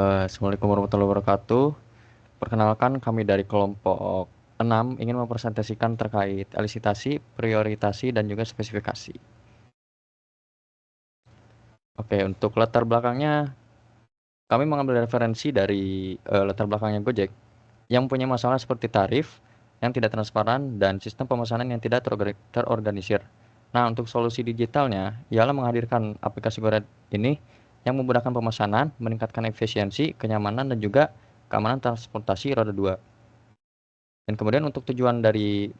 Assalamualaikum warahmatullahi wabarakatuh. Perkenalkan, kami dari kelompok 6 ingin mempresentasikan terkait elisitasi, prioritasi, dan juga spesifikasi. Oke, untuk latar belakangnya, kami mengambil referensi dari latar belakangnya Gojek yang punya masalah seperti tarif yang tidak transparan dan sistem pemesanan yang tidak terorganisir. Nah, untuk solusi digitalnya, ialah menghadirkan aplikasi Goret ini yang memudahkan pemesanan, meningkatkan efisiensi, kenyamanan, dan juga keamanan transportasi roda 2. Dan kemudian untuk tujuan dari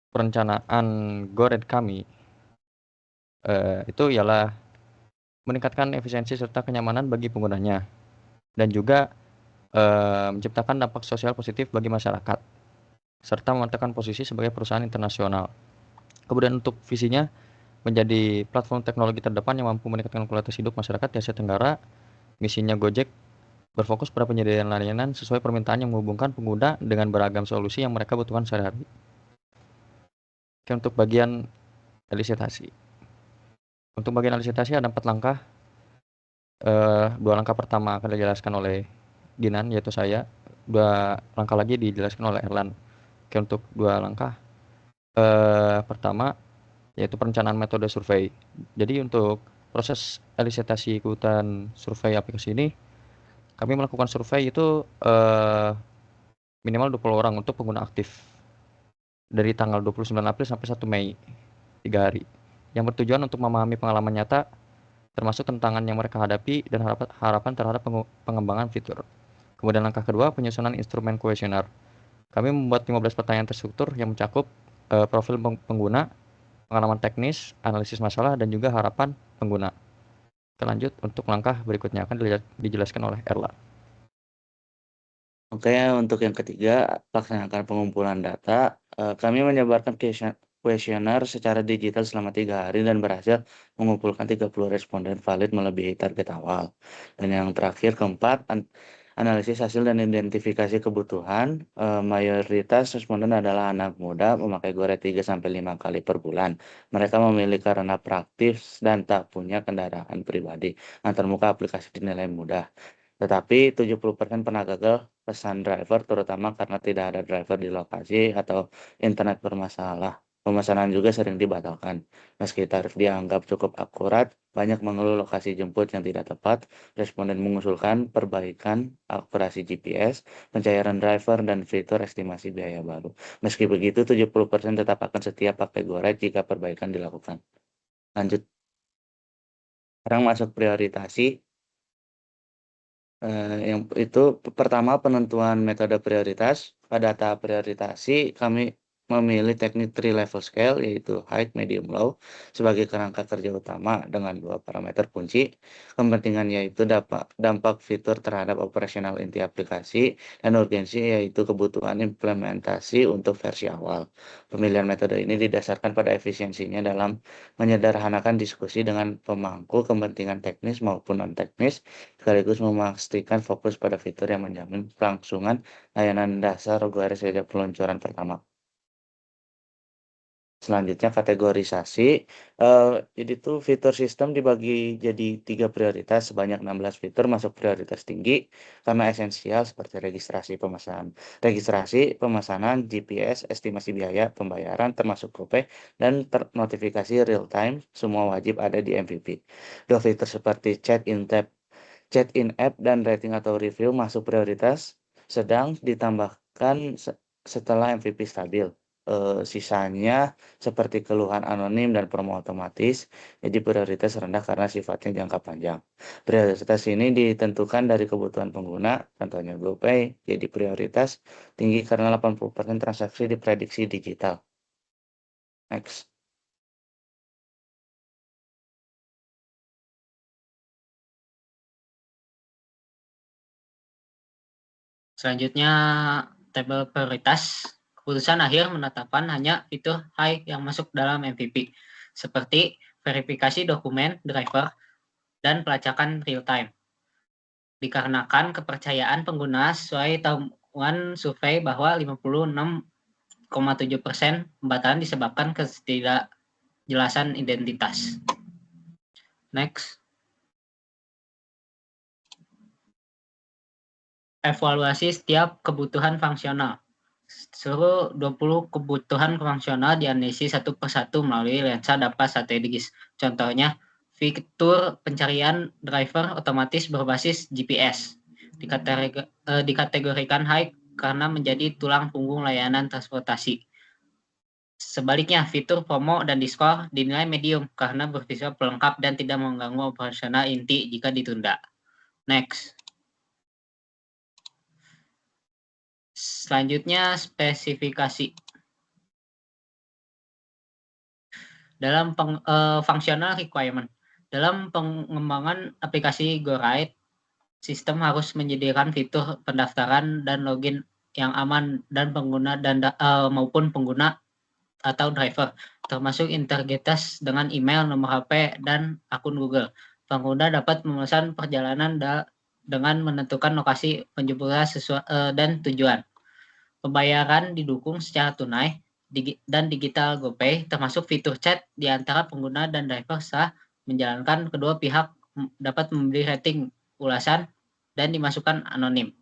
perencanaan Goret kami, itu ialah meningkatkan efisiensi serta kenyamanan bagi penggunanya, dan juga menciptakan dampak sosial positif bagi masyarakat, serta memantapkan posisi sebagai perusahaan internasional. Kemudian untuk visinya, menjadi platform teknologi terdepan yang mampu meningkatkan kualitas hidup masyarakat di Asia Tenggara. Misinya Gojek berfokus pada penyediaan layanan sesuai permintaan yang menghubungkan pengguna dengan beragam solusi yang mereka butuhkan sehari-hari. Oke, untuk bagian elisitasi. Untuk bagian elisitasi ada 4 langkah. 2 langkah pertama akan dijelaskan oleh Dinan, yaitu saya. 2 langkah lagi dijelaskan oleh Erlan. Oke, untuk 2 langkah. Pertama, yaitu perencanaan metode survei. Jadi untuk proses elisitasi kebutuhan survei aplikasi ini, kami melakukan survei itu minimal 20 orang untuk pengguna aktif dari tanggal 29 April sampai 1 Mei, 3 hari. Yang bertujuan untuk memahami pengalaman nyata, termasuk tantangan yang mereka hadapi dan harapan terhadap pengembangan fitur. Kemudian langkah kedua, penyusunan instrumen kuesioner. Kami membuat 15 pertanyaan terstruktur yang mencakup profil pengguna, pengalaman teknis, analisis masalah, dan juga harapan pengguna. Kita lanjut untuk langkah berikutnya akan dijelaskan oleh Erla. Oke, untuk yang ketiga, laksanakan pengumpulan data. Kami menyebarkan kuesioner secara digital selama 3 hari dan berhasil mengumpulkan 30 responden valid melebihi target awal. Dan yang terakhir, keempat, analisis hasil dan identifikasi kebutuhan. Mayoritas responden adalah anak muda memakai Gore 3-5 kali per bulan. Mereka memilih karena praktis dan tak punya kendaraan pribadi. Antarmuka aplikasi dinilai mudah. Tetapi 70% pernah gagal pesan driver, terutama karena tidak ada driver di lokasi atau internet bermasalah. Pemesanan juga sering dibatalkan. Meski tarif dianggap cukup akurat, banyak mengeluh lokasi jemput yang tidak tepat. Responden mengusulkan perbaikan akurasi GPS, pencairan driver, dan fitur estimasi biaya baru. Meski begitu, 70% tetap akan setia pakai Goret jika perbaikan dilakukan. Lanjut. Sekarang masuk prioritasi. Yang itu pertama, penentuan metode prioritas. Pada tahap prioritasi, kami memilih teknik 3 level scale, yaitu height, medium, low, sebagai kerangka kerja utama dengan 2 parameter kunci. Kepentingan yaitu dampak fitur terhadap operasional inti aplikasi, dan urgensi yaitu kebutuhan implementasi untuk versi awal. Pemilihan metode ini didasarkan pada efisiensinya dalam menyederhanakan diskusi dengan pemangku kepentingan teknis maupun non-teknis, sekaligus memastikan fokus pada fitur yang menjamin kelangsungan layanan dasar Gore sejak peluncuran pertama. Selanjutnya kategorisasi. Jadi tuh fitur sistem dibagi jadi 3 prioritas, sebanyak 16 fitur masuk prioritas tinggi karena esensial seperti registrasi, pemesanan, GPS, estimasi biaya, pembayaran termasuk GoPay, dan notifikasi real time, semua wajib ada di MVP. 2 fitur seperti chat in app dan rating atau review masuk prioritas sedang, ditambahkan setelah MVP stabil. Sisanya seperti keluhan anonim dan promo otomatis jadi prioritas rendah karena sifatnya jangka panjang. Prioritas ini ditentukan dari kebutuhan pengguna, contohnya GoPay jadi prioritas tinggi karena 80% transaksi diprediksi digital. Next. Selanjutnya, tabel prioritas. Keputusan akhir menetapkan hanya fitur high yang masuk dalam MVP, seperti verifikasi dokumen driver dan pelacakan real time. Dikarenakan kepercayaan pengguna sesuai temuan survei bahwa 56,7% pembatalan disebabkan ketidakjelasan identitas. Next. evaluasi setiap kebutuhan fungsional. Seluruh 20 kebutuhan fungsional dianalisis satu persatu melalui lensa data strategis. Contohnya, fitur pencarian driver otomatis berbasis GPS dikategorikan high karena menjadi tulang punggung layanan transportasi. Sebaliknya, fitur FOMO dan Discord dinilai medium karena bersifat pelengkap dan tidak mengganggu operasional inti jika ditunda. Next. Selanjutnya, spesifikasi. Dalam functional requirement. Dalam pengembangan aplikasi GoRide, sistem harus menyediakan fitur pendaftaran dan login yang aman dan pengguna maupun pengguna atau driver, termasuk integritas dengan email, nomor HP, dan akun Google. Pengguna dapat memesan perjalanan dengan menentukan lokasi penjemputan dan tujuan. Pembayaran didukung secara tunai dan digital GoPay, termasuk fitur chat di antara pengguna dan driver sah menjalankan. Kedua pihak dapat memberi rating ulasan dan dimasukkan anonim.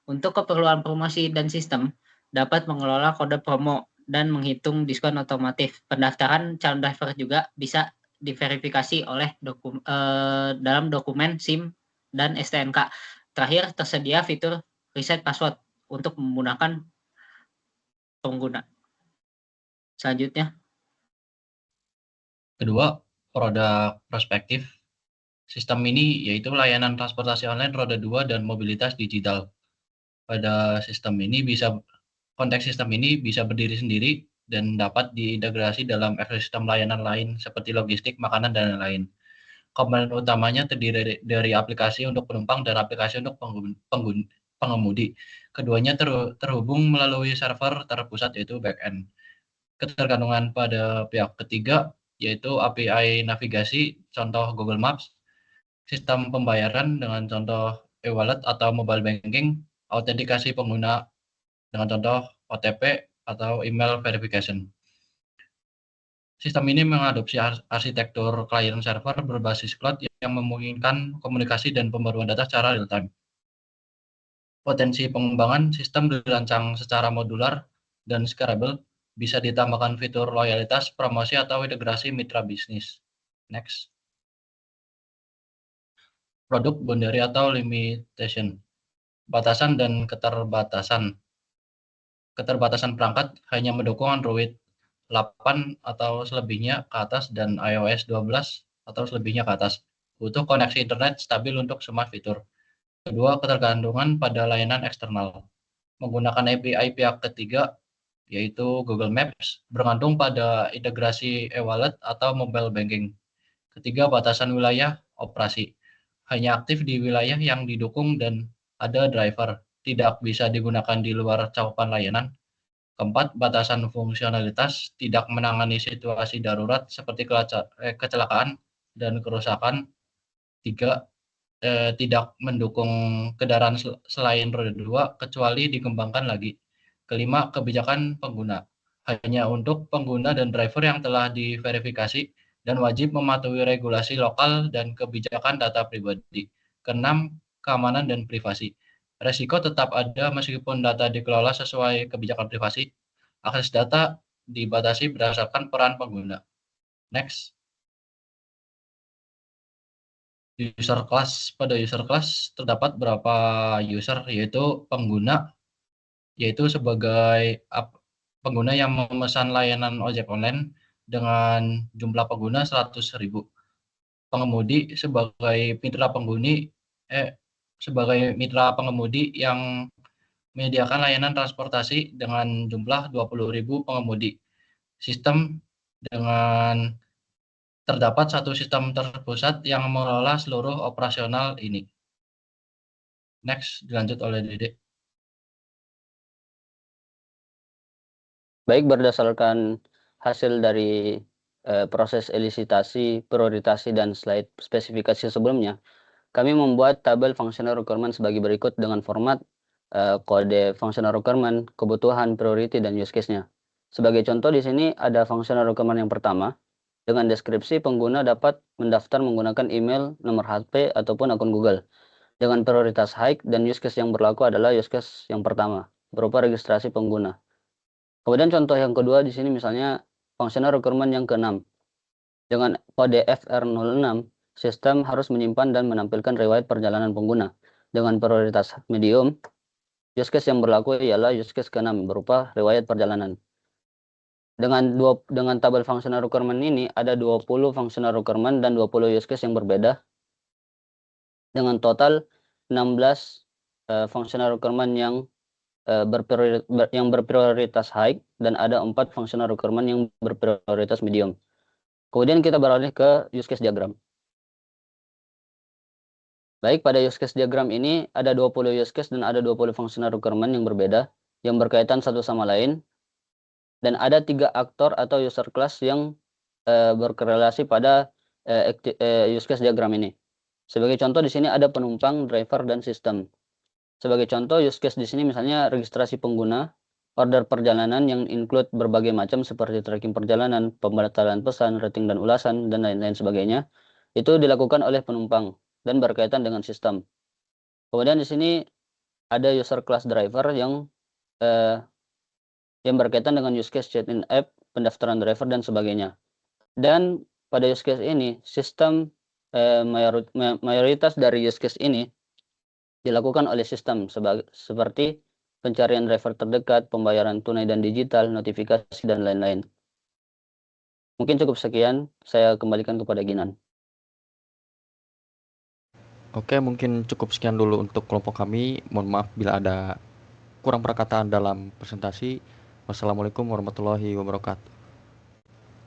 Untuk keperluan promosi dan sistem, dapat mengelola kode promo dan menghitung diskon otomatis. Pendaftaran calon driver juga bisa diverifikasi oleh dalam dokumen SIM dan STNK. Terakhir, tersedia fitur reset password untuk menggunakan pengguna. Selanjutnya. Kedua, produk prospektif. Sistem ini yaitu layanan transportasi online roda 2 dan mobilitas digital. Pada sistem ini konteks sistem ini bisa berdiri sendiri dan dapat diintegrasi dalam ekosistem layanan lain seperti logistik, makanan, dan lain-lain. Komponen utamanya terdiri dari aplikasi untuk penumpang dan aplikasi untuk pengemudi. Keduanya terhubung melalui server terpusat yaitu backend. Ketergantungan pada pihak ketiga yaitu API navigasi, contoh Google Maps, sistem pembayaran dengan contoh e-wallet atau mobile banking, autentikasi pengguna dengan contoh OTP atau email verification. Sistem ini mengadopsi arsitektur client server berbasis cloud yang memungkinkan komunikasi dan pembaruan data secara real-time. Potensi pengembangan sistem dirancang secara modular dan scalable, bisa ditambahkan fitur loyalitas, promosi, atau integrasi mitra bisnis. Next. Produk boundary atau limitation. Batasan dan keterbatasan. Keterbatasan perangkat hanya mendukung Android 8 atau selebihnya ke atas dan iOS 12 atau selebihnya ke atas. Butuh koneksi internet stabil untuk semua fitur. Kedua, ketergantungan pada layanan eksternal. Menggunakan API pihak ketiga, yaitu Google Maps, bergantung pada integrasi e-wallet atau mobile banking. Ketiga, batasan wilayah operasi. Hanya aktif di wilayah yang didukung dan ada driver. Tidak bisa digunakan di luar cakupan layanan. Keempat, batasan fungsionalitas, tidak menangani situasi darurat seperti kecelakaan dan kerusakan. Tiga, tidak mendukung kendaraan selain roda 2 kecuali dikembangkan lagi. Kelima, kebijakan pengguna. Hanya untuk pengguna dan driver yang telah diverifikasi dan wajib mematuhi regulasi lokal dan kebijakan data pribadi. Keenam, keamanan dan privasi. Resiko tetap ada meskipun data dikelola sesuai kebijakan privasi. Akses data dibatasi berdasarkan peran pengguna. Next. User class. Pada user class terdapat beberapa user, yaitu pengguna, yaitu sebagai pengguna yang memesan layanan ojek online dengan jumlah pengguna 100.000. Pengemudi sebagai mitra pengemudi yang menyediakan layanan transportasi dengan jumlah 20.000 pengemudi. Sistem dengan terdapat satu sistem terpusat yang mengelola seluruh operasional ini. Next, dilanjut oleh Dede. Baik, berdasarkan hasil dari proses elisitasi, prioritasi, dan slide spesifikasi sebelumnya, kami membuat tabel functional requirement sebagai berikut dengan format kode functional requirement, kebutuhan, priority, dan use case-nya. Sebagai contoh di sini ada functional requirement yang pertama, dengan deskripsi pengguna dapat mendaftar menggunakan email, nomor HP, ataupun akun Google. dengan prioritas high, dan use case yang berlaku adalah use case yang pertama, berupa registrasi pengguna. Kemudian contoh yang kedua di sini misalnya functional requirement yang ke-6. Dengan kode FR06, sistem harus menyimpan dan menampilkan riwayat perjalanan pengguna. Dengan prioritas medium, use case yang berlaku ialah use case ke-6, berupa riwayat perjalanan. Dengan tabel functional requirement ini, ada 20 functional requirement dan 20 use case yang berbeda, dengan total 16 functional requirement yang berprioritas high, dan ada 4 functional requirement yang berprioritas medium. Kemudian kita beralih ke use case diagram. Baik, pada use case diagram ini ada 20 use case dan ada 20 functional requirement yang berbeda, yang berkaitan satu sama lain, dan ada 3 aktor atau user class yang berkorelasi pada use case diagram ini. Sebagai contoh di sini ada penumpang, driver, dan sistem. Sebagai contoh use case di sini misalnya registrasi pengguna, order perjalanan yang include berbagai macam seperti tracking perjalanan, pembatalan pesan, rating dan ulasan, dan lain-lain sebagainya. Itu dilakukan oleh penumpang dan berkaitan dengan sistem. Kemudian di sini ada user class driver yang berkaitan dengan use case chat-in app, pendaftaran driver, dan sebagainya. Dan pada use case ini, sistem mayoritas dari use case ini dilakukan oleh sistem seperti pencarian driver terdekat, pembayaran tunai dan digital, notifikasi, dan lain-lain. Mungkin cukup sekian, saya kembalikan kepada Ginan. Oke, mungkin cukup sekian dulu untuk kelompok kami. Mohon maaf bila ada kurang perkataan dalam presentasi. Wassalamualaikum warahmatullahi wabarakatuh.